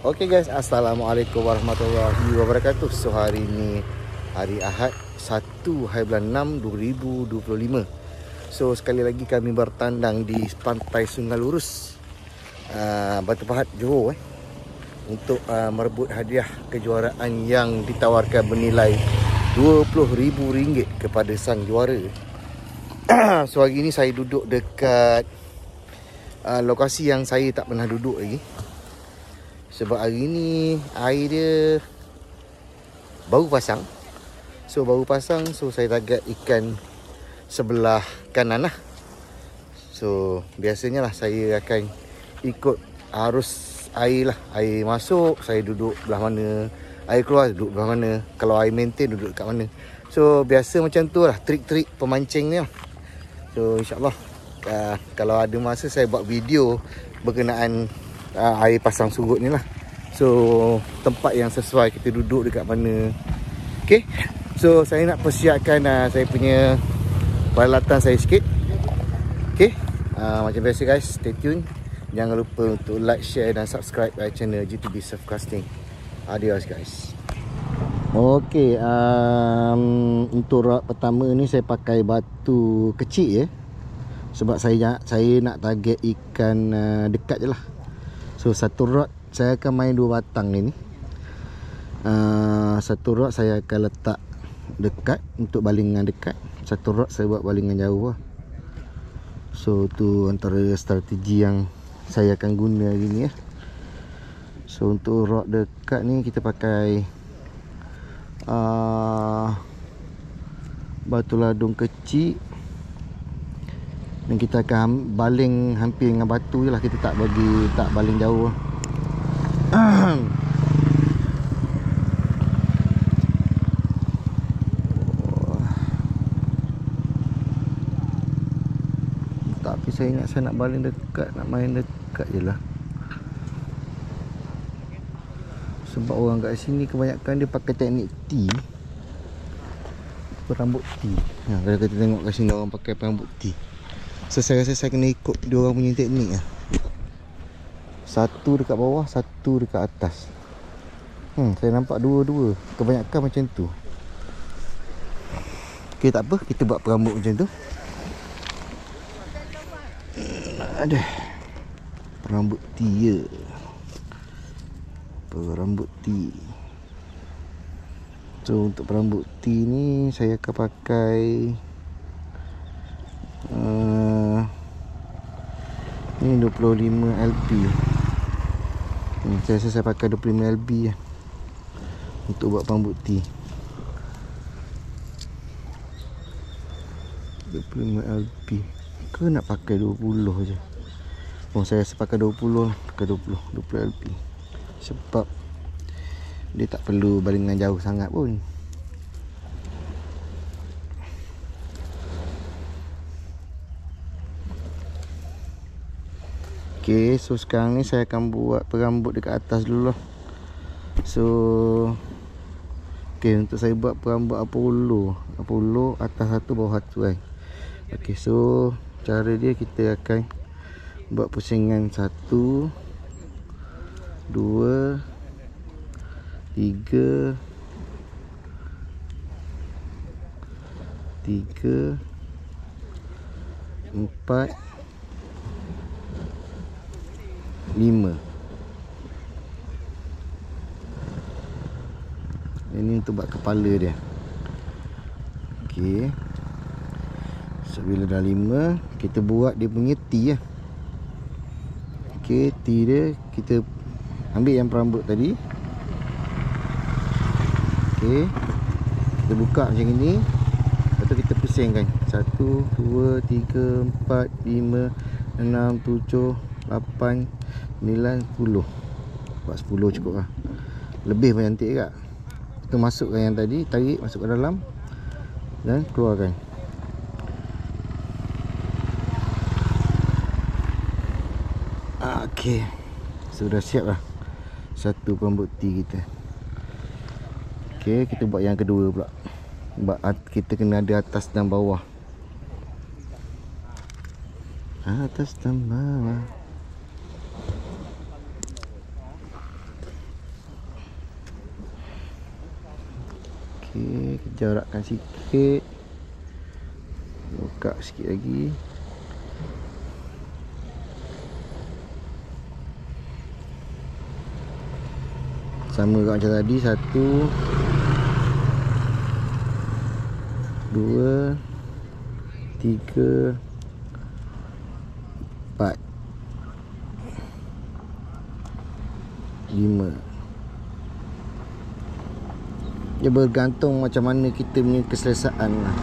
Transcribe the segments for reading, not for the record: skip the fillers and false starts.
Okey guys, Assalamualaikum warahmatullahi wabarakatuh. So hari ini hari Ahad 1/6/2025. So sekali lagi kami bertandang di pantai Sungai Lurus, Batu Pahat, Johor untuk merebut hadiah kejuaraan yang ditawarkan bernilai RM20,000 kepada sang juara. So hari ini saya duduk dekat lokasi yang saya tak pernah duduk lagi. Sebab hari ni air dia baru pasang. So saya target ikan sebelah kanan lah. So biasanya lah saya akan ikut arus air lah. Air masuk saya duduk belah mana, air keluar duduk belah mana, kalau air maintain duduk kat mana. So biasa macam tu lah trik-trik pemancing ni lah. So insyaAllah kalau ada masa saya buat video berkenaan air pasang surut ni lah. So tempat yang sesuai kita duduk dekat mana. Okay, so saya nak persiapkan saya punya peralatan saya sikit. Okay, macam biasa guys, stay tune. Jangan lupa untuk like, share dan subscribe channel GTB Surfcasting. Adios guys. Okay, untuk rod pertama ni saya pakai batu kecil sebab saya nak target ikan dekat je lah. So satu rod saya akan main 2 batang ni. Satu rod saya akan letak dekat untuk balingan dekat. Satu rod saya buat balingan jauh lah. So tu antara strategi yang saya akan guna hari ni . So untuk rod dekat ni kita pakai batu ladung kecil. Dan kita akan baling hampir dengan batu je lah. Kita tak baling jauh lah. Tapi saya ingat saya nak baling dekat, nak main dekat je lah. Sebab orang kat sini kebanyakan dia pakai teknik T, perambut T. Kalau kita tengok kat sini orang pakai perambut T. So saya rasa saya kena ikut dia orang punya teknik lah. Satu dekat bawah, satu dekat atas. Saya nampak dua-dua. Kebanyakan macam tu. Okay, tak apa, kita buat perambut macam tu. Aduh, perambut T je. Perambut T. So untuk perambut T ni saya akan pakai ni 25 LB. Saya rasa saya pakai 25 LB lah untuk buat perambut T. 25 LB ke nak pakai 20 je? Saya rasa pakai 20 lah. Pakai 20 LB. Sebab dia tak perlu balingan jauh sangat pun. Okay, so sekarang ni saya akan buat perambut dekat atas dulu lah. So okay, untuk saya buat perambut Apollo atas satu bawah satu kan. Okay, so cara dia kita akan buat pusingan 1 2 3 4 5. Ini untuk buat kepala dia. Okey. So bila dah 5, kita buat dia punya T lah. Okey, T dia kita ambil yang perambut tadi. Okey. Kita buka macam ni. Lepas tu kita pusingkan. 1 2 3 4 5 6 7 8 9 10. Buat 10 cukup lah. Lebih pun cantik juga. Kita masukkan yang tadi, tarik masuk ke dalam dan keluarkan. Okey, sudah siap lah satu perambut T kita. Okey, kita buat yang kedua pula. Sebab kita kena ada atas dan bawah. Atas dan bawah. Okey, kita jarakkan sikit. Buka sikit lagi. Sama juga macam tadi. 1 2 3 4 5. Dia bergantung macam mana kita punya keselesaan lah.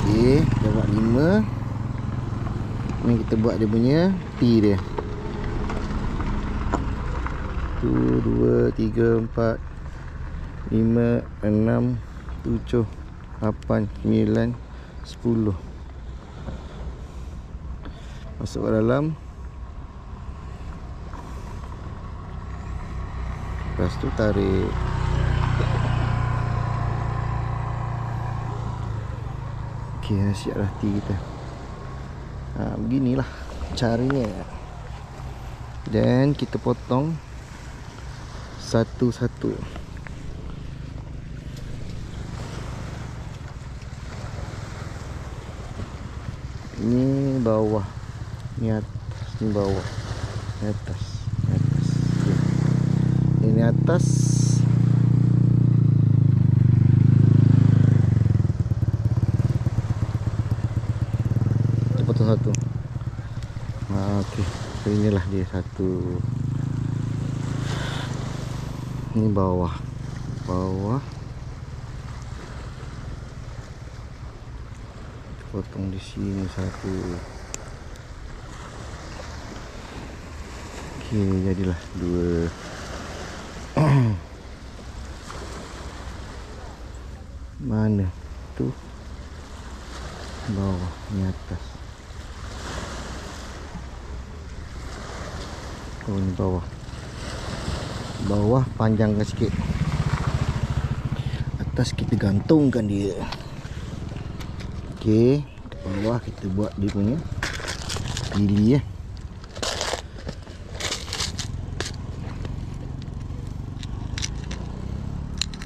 Okey, kita buat 5. Ni kita buat dia punya T dia. 1 2 3 4 5 6 7 8 9 10. Masuk ke dalam. Lepas tu tarik. Okey, dah siap dah T kita. Beginilah caranya. Dan kita potong satu-satu. Ini bawah, ni atas, ni bawah, ni atas, ni atas. Okay. Ini atas. Kita potong satu. Okey, so inilah dia satu. Ini bawah, bawah. Potong di sini satu. Okey, jadilah 2. Mana tu? Bawah, ni atas. Oh, ni bawah. Bawah panjangkan sikit. Atas kita gantungkan dia. Okey, bawah kita buat dia punya pilih ya.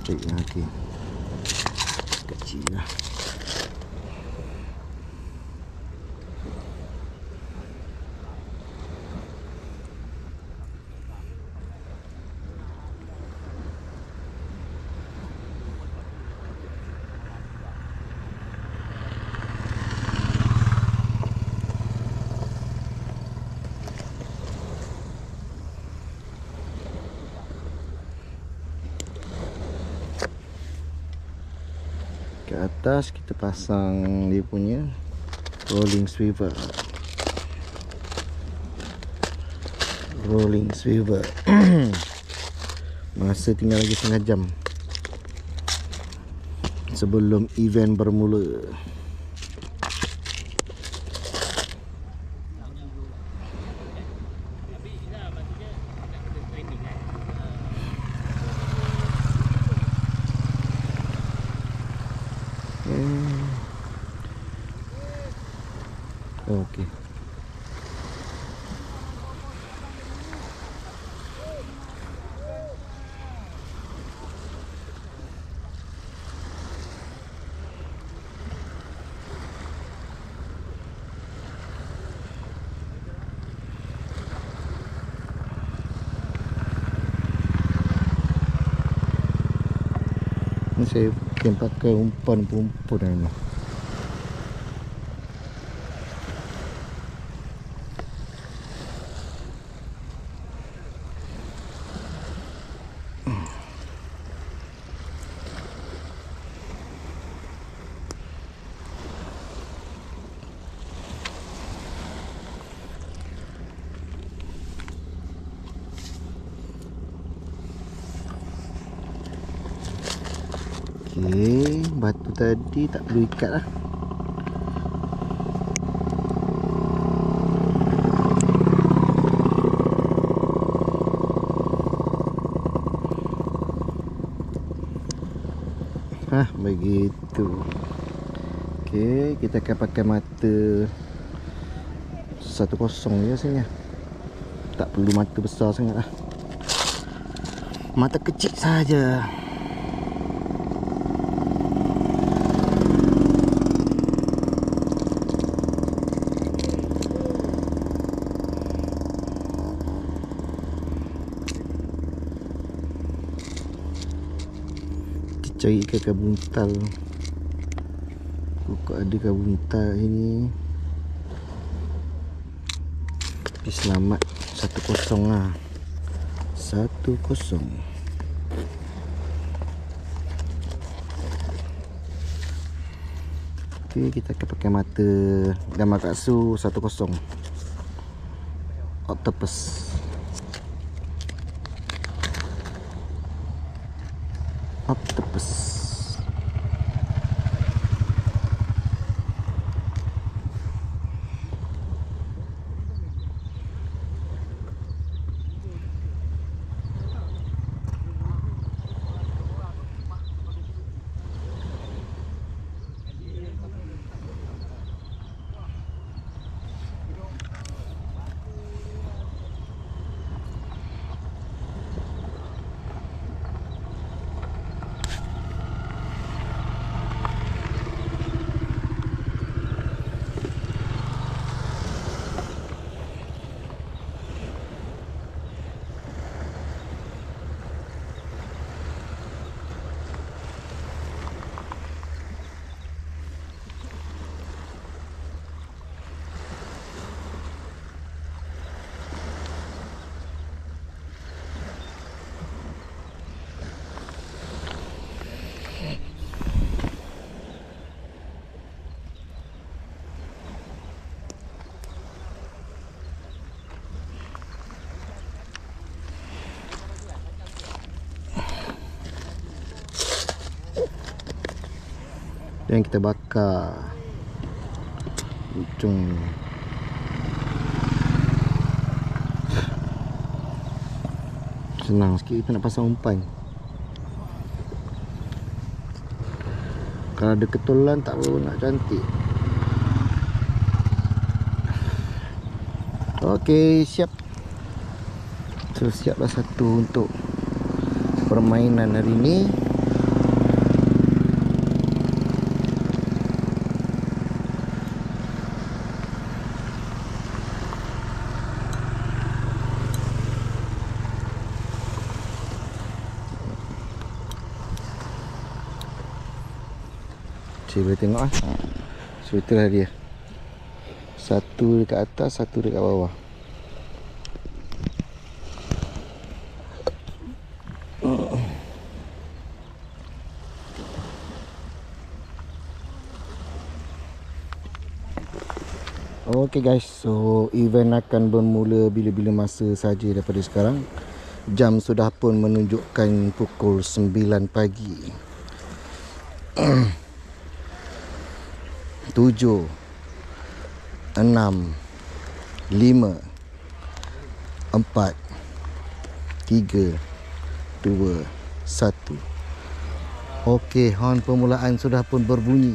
Okey. Kecil lah. Ke atas kita pasang dia punya rolling swivel. Rolling swivel. Masa tinggal lagi setengah jam sebelum event bermula. Okey. Ni saya mungkin pakai umpan ni. Okey, batu tadi tak perlu ikat lah. Begitu. Okey, kita akan pakai mata 1.0 je rasanya. Tak perlu mata besar sangat lah. Mata kecil saja. Cari ikan kabuntal. Kok ada kabuntal ini. Tapi selamat 1-0 lah. 1-0. Okay, kita akan pakai mata gambar kaksu 1-0. Octopus. Octopus. Yang kita bakar ujung. Senang sikit kita nak pasang umpan. Kalau ada ketulan tak perlu nak cantik. Okey, siap. So siaplah satu untuk permainan hari ni. Saya boleh tengok lah. So itulah dia. Satu dekat atas, satu dekat bawah. Okay guys, so event akan bermula bila-bila masa saja daripada sekarang. Jam sudah pun menunjukkan pukul 9 pagi. 7 6 5 4 3 2 1. Okey, horn permulaan sudah pun berbunyi.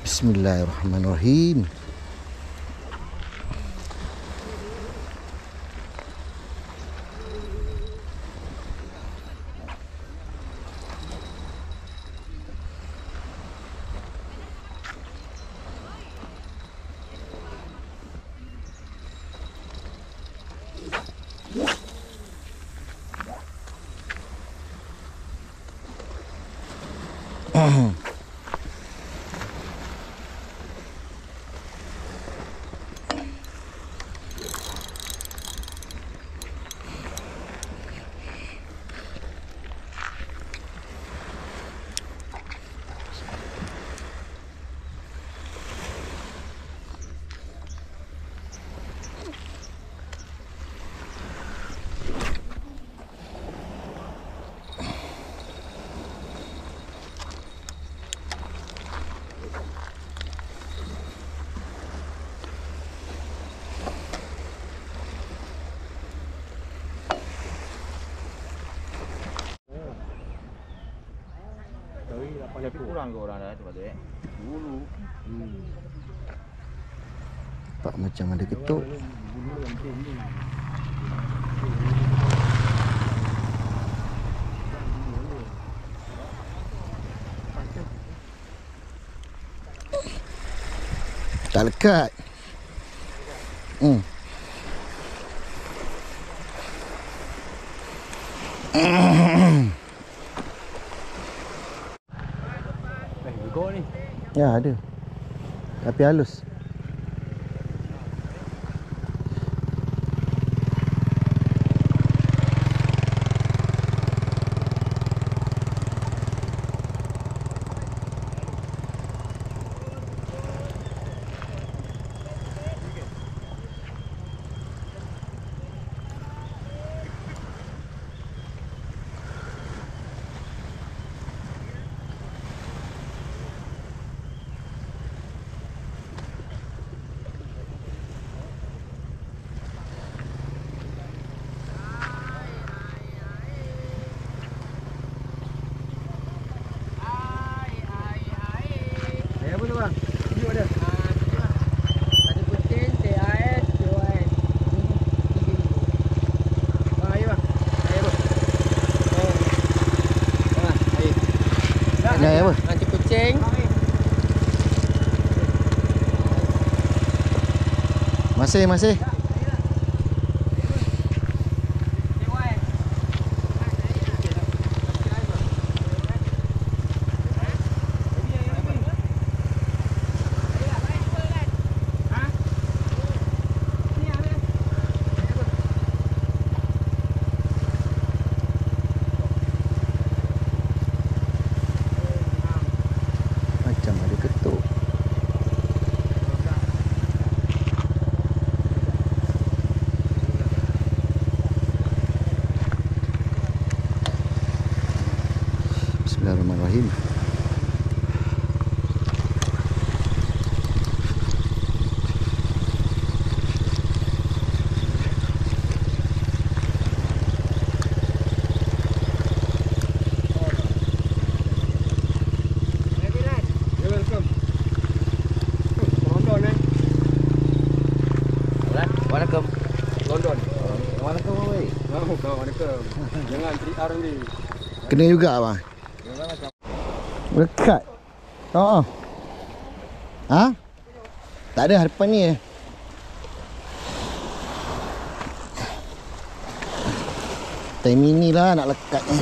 Bismillahirrahmanirrahim. Tapi kurang ke orang dah tu patut dulu. Pak macam ada ketuk. Tak lekat. Begok ni. Ya ada. Tapi halus. Apa tu bang? Video ada. Ada kucing, TAS, JOS. Bang, air bang. Air bang. Bang, air. Ada apa? Nanti kucing. Masih. Macam ada ketuk. Bismillahirrahmanirrahim. Waalaikum. London. Waalaikum wei. Waalaikum. Jangan 3R ni. Kena juga abang. Dekat. Oh. Ha? Tak ada harapan ni. Time ini lah nak lekat ni.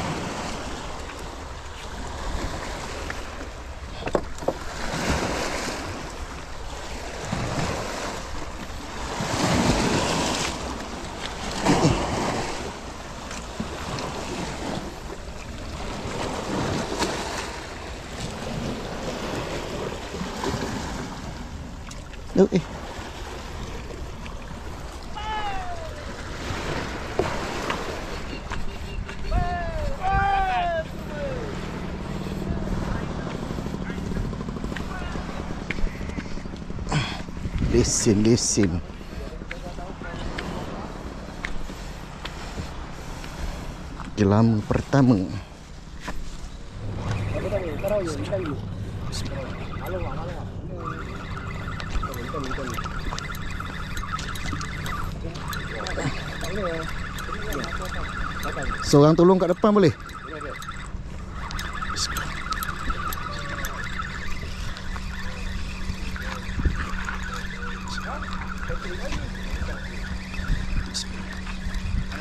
Lesen. Jelam pertama. Seorang tolong kat depan boleh?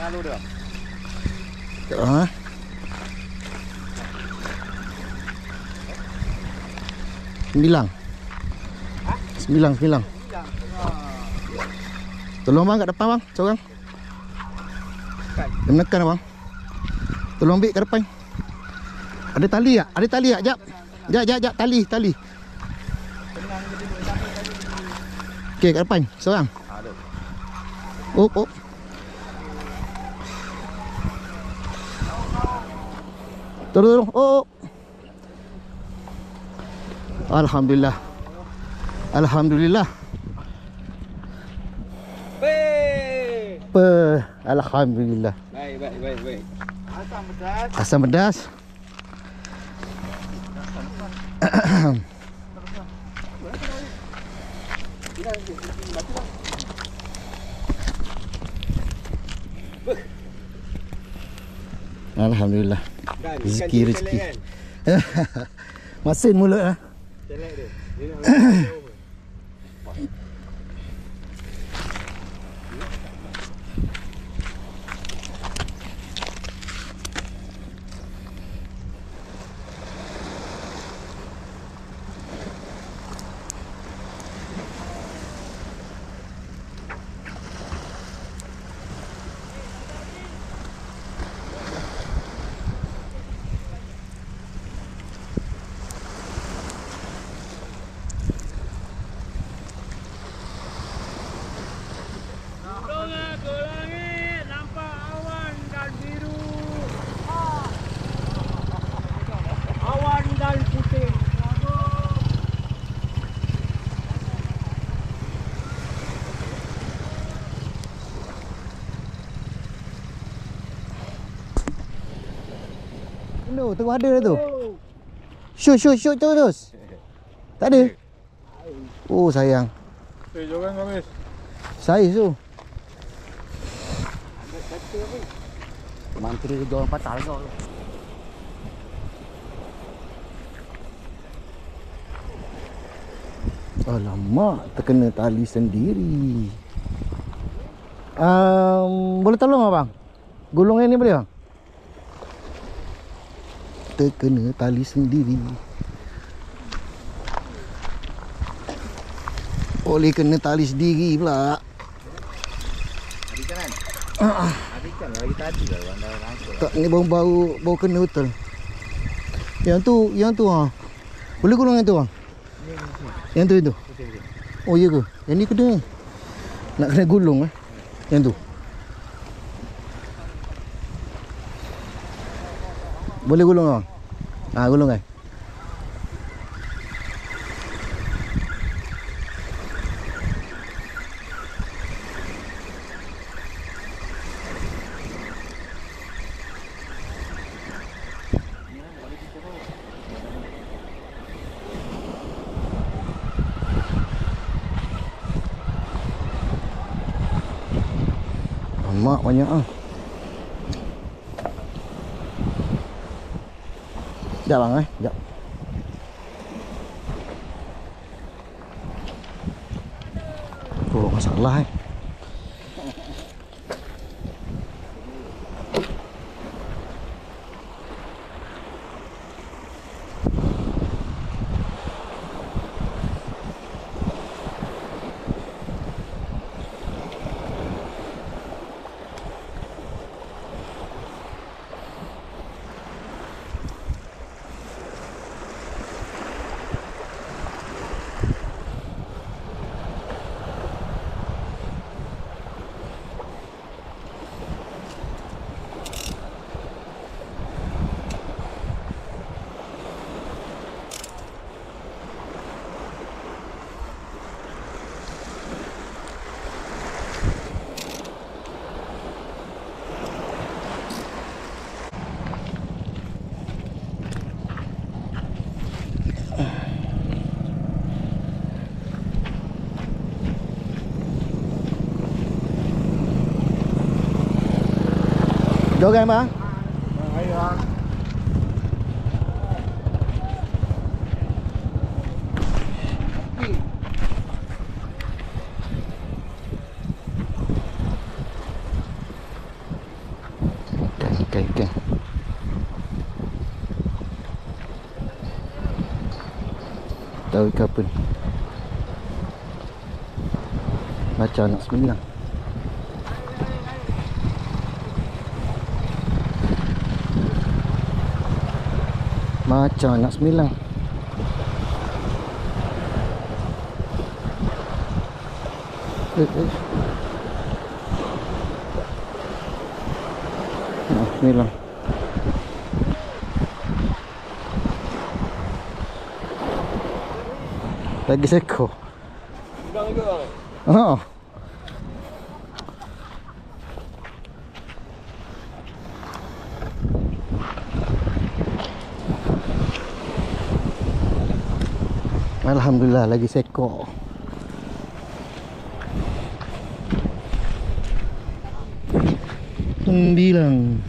Lalu dah. Ha? Sembilan. Tolong bang kat depan bang, seorang. Dia menekan bang. Tolong ambil kat depan. Ada tali tak? Jap. Jap. Tali. Okey, kat depan, seorang. Ada. Oh. Tolong. Oh. Alhamdulillah. Alhamdulillah. Baik. Asam pedas. Alhamdulillah. Kan, Rezeki. Masin mulut lah. Celek dia. Dia nak jauh. No, tengok ada dah tu. Shoot terus. Tak ada. Oh sayang. Jangan habis. Saiz tu. Mantri dia orang patah kau. Alamak, terkena tali sendiri. Boleh tolong abang? Gulung yang ni boleh bang? Terkena tali sendiri. Boleh kena tali sendiri pula. Habiskan kan? Habiskan lagi tadi lah orang dah rangkul. Tak, ni bau kena betul. Yang tu ha. Boleh gulung yang tu bang? Yang tu. Oh iya ke? Yang ni kena. Nak kena gulung Yang tu. Boleh gulung bang? Ha, gulung kan? Mak banyak Sekejap bang sekejap. Oh masalah Jogan bang. Ayo bang. Ikan. Tahu ikan apa ni? Macam nak sembilang. Macam nak sembilang. Nak sembilang. Lagi seekor. Bang ke bang? Oh. Alhamdulillah lagi seekor. 9.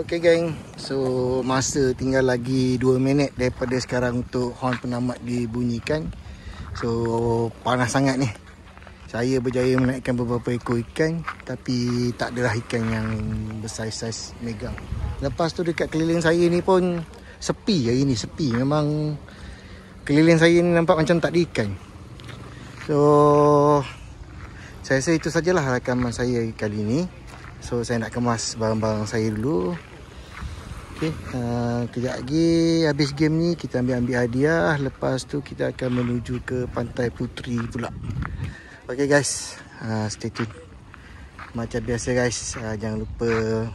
Okay geng, so masa tinggal lagi 2 minit daripada sekarang untuk horn penamat dibunyikan. So panas sangat ni. Saya berjaya menaikkan beberapa ekor ikan, tapi tak adalah ikan yang besar-saiz megang. Lepas tu dekat keliling saya ni pun sepi hari ni, sepi. Memang keliling saya ni nampak macam tak ada ikan. So saya rasa itu sajalah rakaman saya kali ni. So saya nak kemas barang-barang saya dulu. Okay, kejap lagi habis game ni kita ambil hadiah. Lepas tu kita akan menuju ke Pantai Puteri pula. Okay guys, stay tune. Macam biasa guys, jangan lupa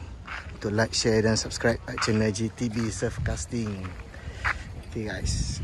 untuk like, share dan subscribe channel JTB Surf Casting. Okay guys.